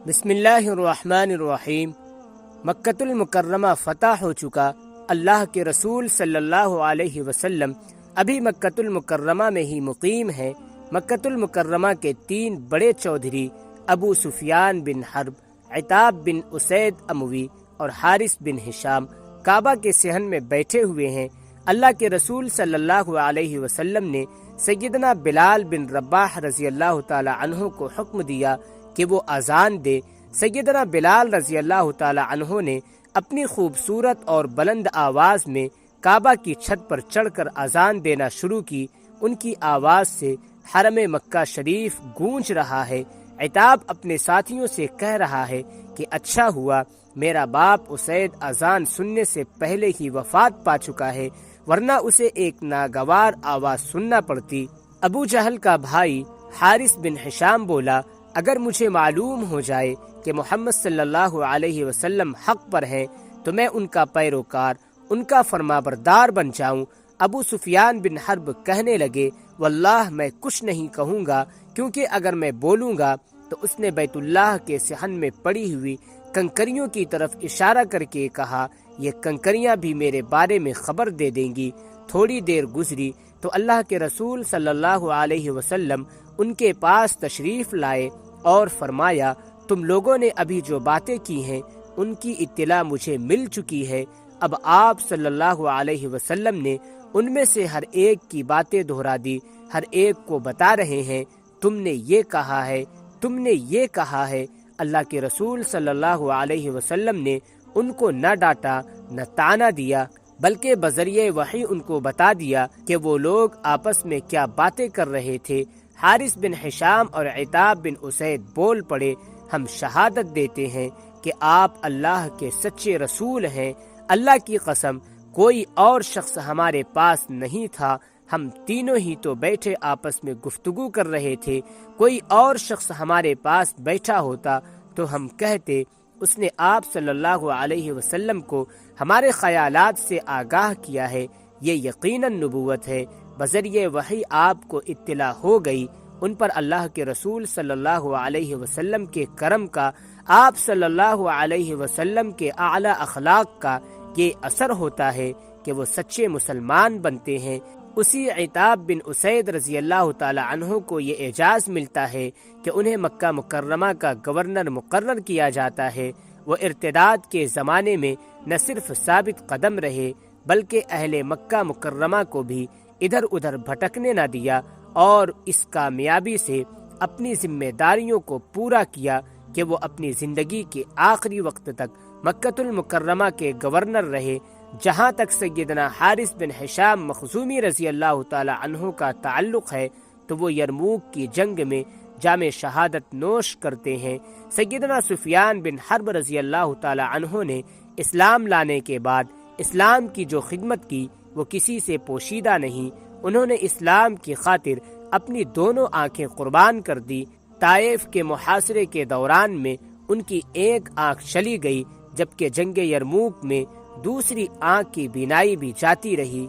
بسم اللہ الرحمن الرحیم۔ مکۃ المکرمہ فتح ہو چکا۔ اللہ کے رسول صلی اللہ علیہ وسلم ابھی مکۃ المکرمہ میں ہی مقیم ہیں۔ مکۃ المکرمہ کے 3 بڑے چودھری ابو سفیان بن حرب، عتاب بن اسید اموی اور حارث بن ہشام کعبہ کے صحن میں بیٹھے ہوئے ہیں۔ اللہ کے رسول صلی اللہ علیہ وسلم نے سیدنا بلال بن رباح رضی اللہ تعالی عنہ کو حکم دیا کہ وہ اذان دے۔ سیدنا بلال رضی اللہ تعالی عنہ نے اپنی خوبصورت اور بلند آواز میں کعبہ کی چھت پر چڑھ کر اذان دینا شروع کی۔ ان کی آواز سے حرم مکہ شریف گونج رہا ہے۔ عتاب اپنے ساتھیوں سے کہہ رہا ہے کہ اچھا ہوا میرا باپ اسید اذان سننے سے پہلے ہی وفات پا چکا ہے، ورنہ اسے ایک ناگوار آواز سننا پڑتی۔ ابو جہل کا بھائی حارث بن ہشام بولا، اگر مجھے معلوم ہو جائے کہ محمد صلی اللہ علیہ وسلم حق پر ہیں تو میں ان کا پیروکار، ان کا فرمانبردار بن جاؤں۔ ابو سفیان بن حرب کہنے لگے، واللہ میں کچھ نہیں کہوں گا، کیونکہ اگر میں بولوں گا تو اس نے بیت اللہ کے صحن میں پڑی ہوئی کنکریوں کی طرف اشارہ کر کے کہا، یہ کنکریاں بھی میرے بارے میں خبر دے دیں گی۔ تھوڑی دیر گزری تو اللہ کے رسول صلی اللہ علیہ وسلم ان کے پاس تشریف لائے اور فرمایا، تم لوگوں نے ابھی جو باتیں کی ہیں ان کی اطلاع مجھے مل چکی ہے۔ اب آپ صلی اللہ علیہ وسلم نے ان میں سے ہر ایک کی باتیں دہرا دی، ہر ایک کو بتا رہے ہیں، تم نے یہ کہا ہے، تم نے یہ کہا ہے۔ اللہ کے رسول صلی اللہ علیہ وسلم نے ان کو نہ ڈانٹا نہ طعنہ دیا، بلکہ بذریعہ وحی ان کو بتا دیا کہ وہ لوگ آپس میں کیا باتیں کر رہے تھے۔ حارث بن ہشام اور عتاب بن اسید بول پڑے، ہم شہادت دیتے ہیں کہ آپ اللہ کے سچے رسول ہیں۔ اللہ کی قسم کوئی اور شخص ہمارے پاس نہیں تھا، ہم تینوں ہی تو بیٹھے آپس میں گفتگو کر رہے تھے۔ کوئی اور شخص ہمارے پاس بیٹھا ہوتا تو ہم کہتے، اس نے آپ صلی اللہ علیہ وسلم کو ہمارے خیالات سے آگاہ کیا ہے، یہ یقیناً نبوت ہے۔ بذریعہ وحی آپ کو اطلاع ہو گئی۔ ان پر اللہ کے رسول صلی اللہ علیہ وسلم کے کرم کا، آپ صلی اللہ علیہ وسلم کے اعلی اخلاق کا یہ اثر ہوتا ہے کہ وہ سچے مسلمان بنتے ہیں۔ اسی عتاب بن اسید رضی اللہ تعالی عنہ کو یہ اعزاز ملتا ہے کہ انہیں مکہ مکرمہ کا گورنر مقرر کیا جاتا ہے۔ وہ ارتداد کے زمانے میں نہ صرف ثابت قدم رہے بلکہ اہل مکہ مکرمہ کو بھی ادھر ادھر بھٹکنے نہ دیا، اور اس کامیابی سے اپنی ذمہ داریوں کو پورا کیا کہ وہ اپنی زندگی کے آخری وقت تک مکۃ المکرمہ کے گورنر رہے۔ جہاں تک سیدنا حارث بن ہشام مخزومی رضی اللہ تعالی عنہ کا تعلق ہے تو وہ یرموک کی جنگ میں جام شہادت نوش کرتے ہیں۔ سیدنا سفیان بن حرب رضی اللہ تعالی عنہ نے اسلام لانے کے بعد اسلام کی جو خدمت کی وہ کسی سے پوشیدہ نہیں۔ انہوں نے اسلام کی خاطر اپنی دونوں آنکھیں قربان کر دی۔ طائف کے محاصرے کے دوران میں ان کی ایک آنکھ چلی گئی، جبکہ جنگ یرموک میں دوسری آنکھ کی بینائی بھی جاتی رہی۔